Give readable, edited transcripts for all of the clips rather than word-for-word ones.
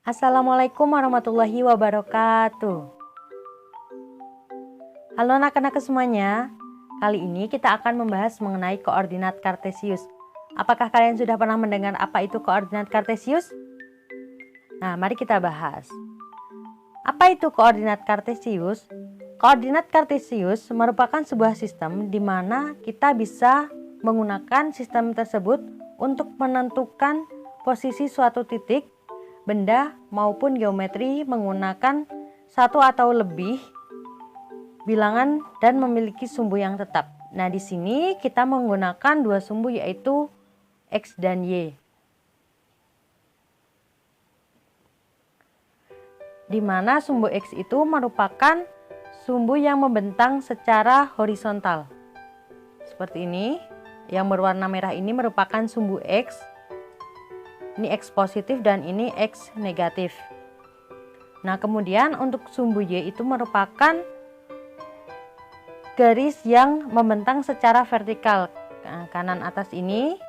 Assalamualaikum warahmatullahi wabarakatuh. Halo anak-anak semuanya. Kali ini kita akan membahas mengenai koordinat kartesius. Apakah kalian sudah pernah mendengar apa itu koordinat kartesius? Nah, mari kita bahas. Apa itu koordinat kartesius? Koordinat kartesius merupakan sebuah sistem di mana kita bisa menggunakan sistem tersebut untuk menentukan posisi suatu titik, benda maupun geometri menggunakan satu atau lebih bilangan dan memiliki sumbu yang tetap. Nah, di sini kita menggunakan dua sumbu yaitu X dan Y. Di mana sumbu X itu merupakan sumbu yang membentang secara horizontal. Seperti ini. Yang berwarna merah ini merupakan sumbu X. Ini X positif dan ini X negatif. Nah, kemudian untuk sumbu Y itu merupakan garis yang membentang secara vertikal. Nah, kanan atas ini,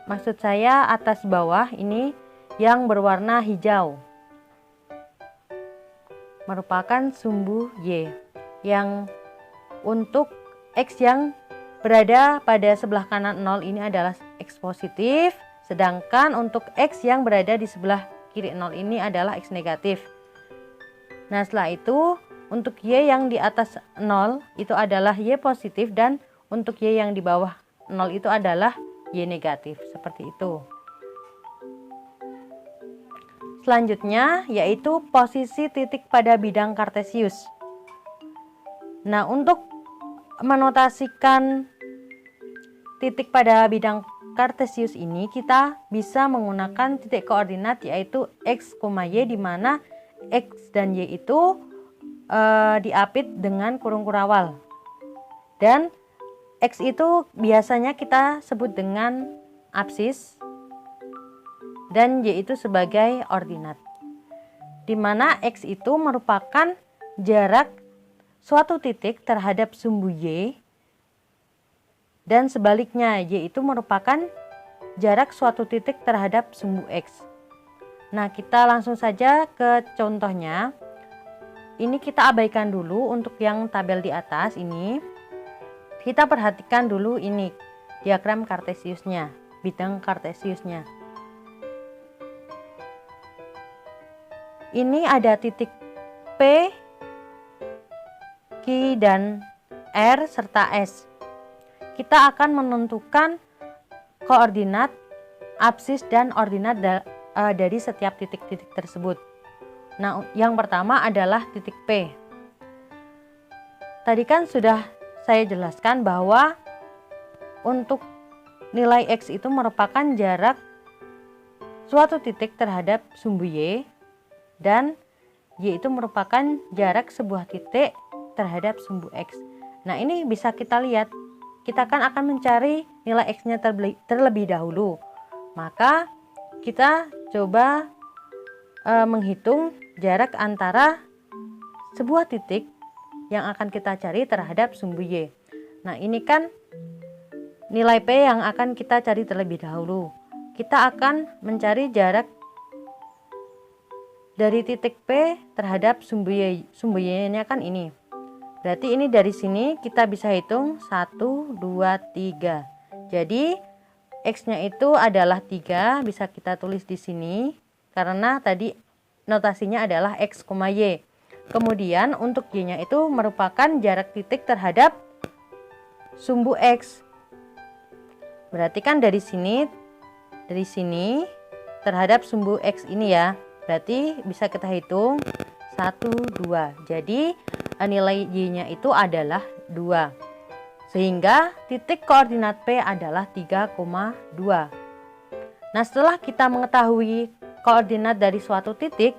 maksud saya atas bawah ini yang berwarna hijau, merupakan sumbu Y. Yang untuk X yang berada pada sebelah kanan 0 ini adalah X positif. Sedangkan untuk X yang berada di sebelah kiri 0 ini adalah X negatif. Nah, setelah itu untuk Y yang di atas 0 itu adalah Y positif dan untuk Y yang di bawah 0 itu adalah Y negatif. Seperti itu. Selanjutnya yaitu posisi titik pada bidang kartesius. Nah, untuk menotasikan titik pada bidang kartesius ini kita bisa menggunakan titik koordinat yaitu X, Y, di mana X dan Y itu diapit dengan kurung kurawal. Dan X itu biasanya kita sebut dengan apsis dan Y itu sebagai ordinat. Di mana X itu merupakan jarak suatu titik terhadap sumbu Y dan sebaliknya Y itu merupakan jarak suatu titik terhadap sumbu X. Nah, kita langsung saja ke contohnya. Ini kita abaikan dulu untuk yang tabel di atas ini. Kita perhatikan dulu ini diagram kartesiusnya, bidang kartesiusnya. Ini ada titik P, Q dan R serta S. Kita akan menentukan koordinat, apsis dan ordinat dari setiap titik-titik tersebut. Nah, yang pertama adalah titik P. Tadi kan sudah saya jelaskan bahwa untuk nilai X itu merupakan jarak suatu titik terhadap sumbu Y dan Y itu merupakan jarak sebuah titik terhadap sumbu X. Nah, ini bisa kita lihat. Kita kan akan mencari nilai X-nya terlebih dahulu. Maka kita coba menghitung jarak antara sebuah titik yang akan kita cari terhadap sumbu Y. Nah, ini kan nilai P yang akan kita cari terlebih dahulu. Kita akan mencari jarak dari titik P terhadap sumbu Y. Sumbu Y-nya kan ini. Berarti ini dari sini kita bisa hitung 1, 2, 3. Jadi X-nya itu adalah 3, bisa kita tulis di sini karena tadi notasinya adalah X, Y. Kemudian untuk Y-nya itu merupakan jarak titik terhadap sumbu X. Berarti kan dari sini terhadap sumbu X ini ya. Berarti bisa kita hitung 1, 2. Jadi nilai Y-nya itu adalah 2. Sehingga titik koordinat P adalah 3,2. Nah, setelah kita mengetahui koordinat dari suatu titik,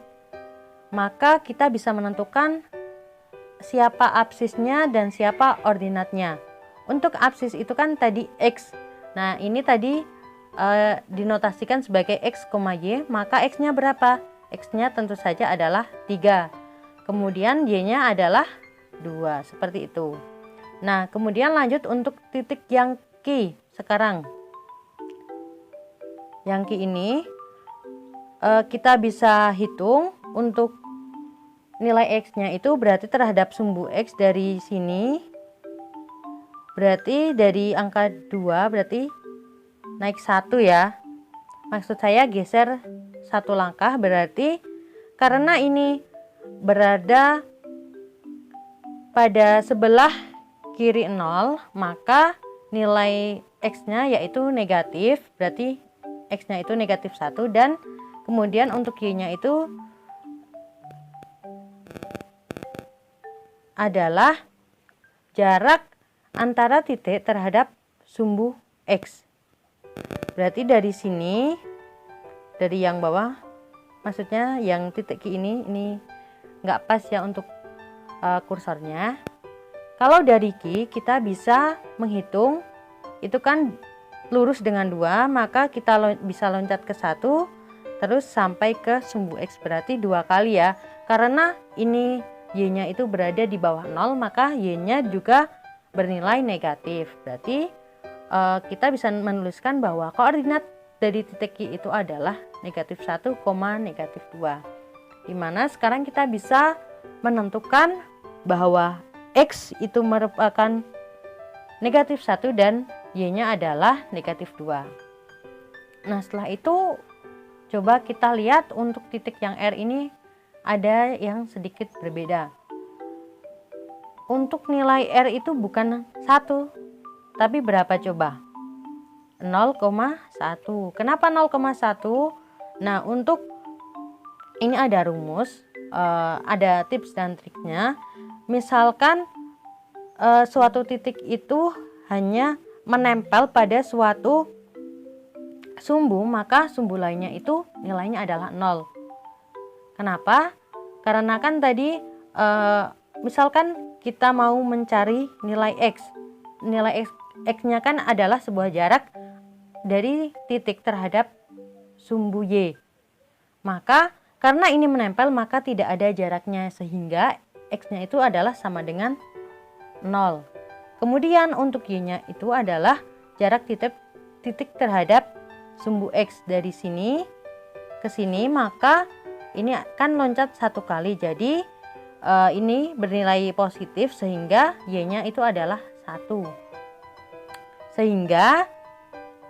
maka kita bisa menentukan siapa apsisnya dan siapa ordinatnya. Untuk apsis itu kan tadi X. Nah, ini tadi dinotasikan sebagai X, Y, maka X-nya berapa? X-nya tentu saja adalah 3. Kemudian Y-nya adalah 2, seperti itu. Nah, kemudian lanjut untuk titik yang Q sekarang. Yang Q ini kita bisa hitung untuk nilai X-nya itu berarti terhadap sumbu X dari sini. Berarti dari angka 2 berarti naik 1 ya. Maksud saya geser 1 langkah, berarti karena ini berada pada sebelah kiri 0, maka nilai X-nya yaitu negatif, berarti X-nya itu negatif 1, dan kemudian untuk Y-nya itu adalah jarak antara titik terhadap sumbu X. Berarti dari sini, dari yang bawah, maksudnya yang titik Q ini nggak pas ya untuk kursornya. Kalau dari Q kita bisa menghitung, itu kan lurus dengan 2, maka kita bisa loncat ke 1 terus sampai ke sumbu X, berarti 2 kali ya. Karena ini Y-nya itu berada di bawah 0, maka Y-nya juga bernilai negatif. Berarti kita bisa menuliskan bahwa koordinat dari titik Q itu adalah negatif 1, negatif 2. Dimana sekarang kita bisa menentukan bahwa X itu merupakan negatif 1 dan Y-nya adalah negatif 2. Nah, setelah itu coba kita lihat untuk titik yang R ini ada yang sedikit berbeda. Untuk nilai R itu bukan 1, tapi berapa coba? 0,1. Kenapa 0,1? Nah, untuk ini ada rumus, ada tips dan triknya. Misalkan suatu titik itu hanya menempel pada suatu sumbu, maka sumbu lainnya itu nilainya adalah 0. Kenapa? Karena kan tadi misalkan kita mau mencari nilai X. Nilai X-nya kan adalah sebuah jarak dari titik terhadap sumbu Y. Maka karena ini menempel, maka tidak ada jaraknya, sehingga X-nya itu adalah sama dengan 0. Kemudian untuk Y-nya itu adalah jarak titik terhadap sumbu X dari sini ke sini, maka ini akan loncat 1 kali. Jadi ini bernilai positif, sehingga Y-nya itu adalah 1. Sehingga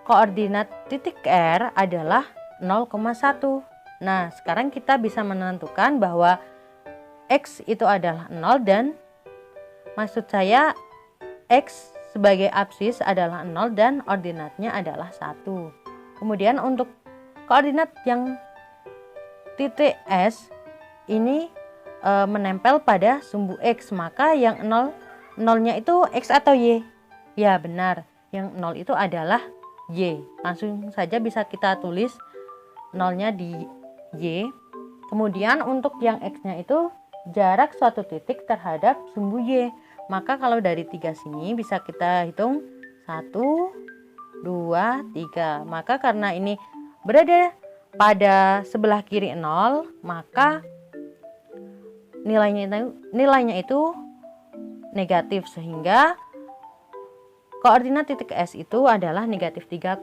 koordinat titik R adalah 0,1. Nah, sekarang kita bisa menentukan bahwa X itu adalah 0 dan maksud saya X sebagai absis adalah 0 dan ordinatnya adalah 1. Kemudian untuk koordinat yang titik S ini menempel pada sumbu X, maka yang 0-nya itu X atau Y? Ya benar, yang 0 itu adalah Y. Langsung saja bisa kita tulis 0-nya di Y. Kemudian untuk yang X-nya itu jarak suatu titik terhadap sumbu Y. Maka kalau dari 3 sini bisa kita hitung 1, 2, 3. Maka karena ini berada pada sebelah kiri 0, maka nilainya itu negatif, sehingga koordinat titik S itu adalah negatif 3,0.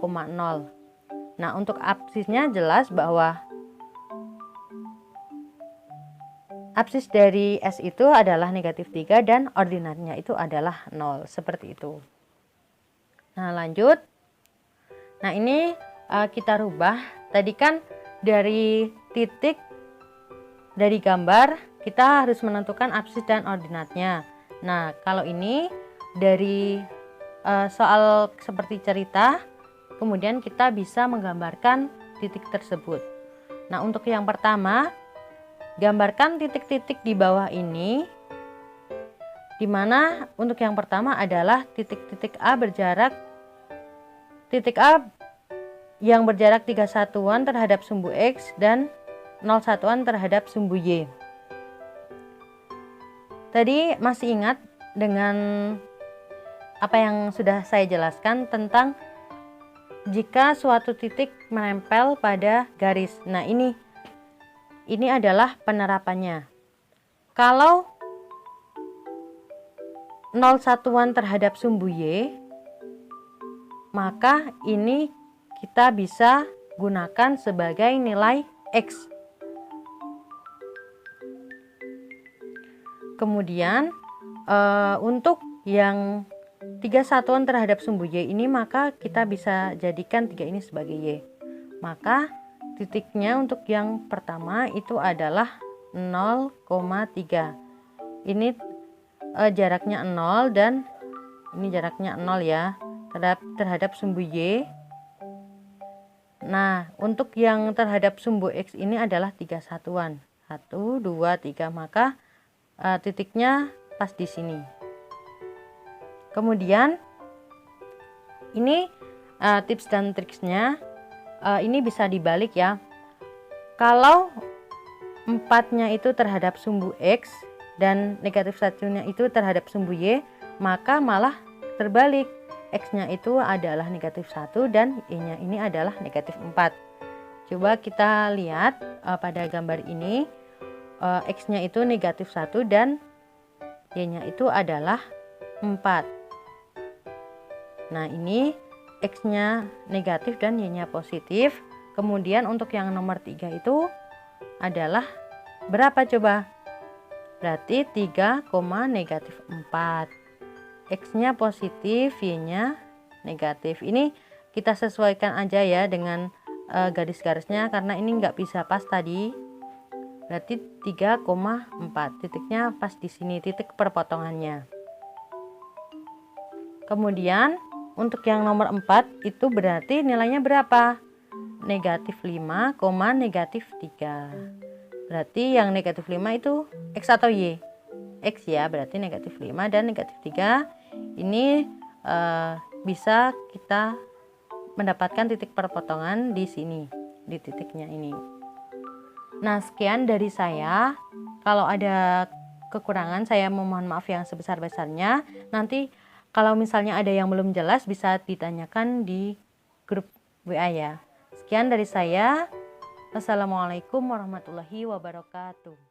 Nah, untuk absisnya jelas bahwa absis dari S itu adalah negatif 3 dan ordinatnya itu adalah 0, seperti itu. Nah, lanjut. Nah, ini kita rubah. Tadi kan dari titik, dari gambar kita harus menentukan absis dan ordinatnya. Nah, kalau ini dari soal seperti cerita, kemudian kita bisa menggambarkan titik tersebut. Nah, untuk yang pertama, gambarkan titik-titik di bawah ini, di mana untuk yang pertama adalah titik-titik A berjarak, titik A yang berjarak 3 satuan terhadap sumbu X dan 0 satuan terhadap sumbu Y. Tadi masih ingat dengan apa yang sudah saya jelaskan tentang jika suatu titik menempel pada garis. Nah, ini adalah penerapannya. Kalau 0 satuan terhadap sumbu Y, maka ini kita bisa gunakan sebagai nilai X. Kemudian untuk yang 3 satuan terhadap sumbu Y ini, maka kita bisa jadikan 3 ini sebagai Y. Maka titiknya untuk yang pertama itu adalah 0,3. Ini jaraknya 0 dan ini jaraknya 0 ya terhadap sumbu Y. Nah, untuk yang terhadap sumbu X ini adalah 3 satuan. 1, 2, 3. Maka titiknya pas di sini. Kemudian ini tips dan triksnya, ini bisa dibalik ya. Kalau 4-nya itu terhadap sumbu X dan negatif 1-nya itu terhadap sumbu Y, maka malah terbalik. X-nya itu adalah negatif 1 dan Y-nya ini adalah negatif 4. Coba kita lihat pada gambar ini, X-nya itu negatif 1 dan Y-nya itu adalah 4. Nah, ini X-nya negatif dan Y-nya positif. Kemudian untuk yang nomor 3 itu adalah berapa coba? Berarti 3, negatif 4. X-nya positif, Y-nya negatif. Ini kita sesuaikan aja ya dengan garis-garisnya, karena ini nggak bisa pas tadi. Berarti 3,4. Titiknya pas di sini, titik perpotongannya. Kemudian untuk yang nomor 4 itu berarti nilainya berapa? Negatif 5, negatif 3. Berarti yang negatif 5 itu X atau Y? X ya, berarti negatif 5 dan negatif 3. Ini bisa kita mendapatkan titik perpotongan di sini, di titiknya ini. Nah, sekian dari saya. Kalau ada kekurangan, saya memohon maaf yang sebesar-besarnya. Nanti kalau misalnya ada yang belum jelas, bisa ditanyakan di grup WA ya. Sekian dari saya. Wassalamualaikum warahmatullahi wabarakatuh.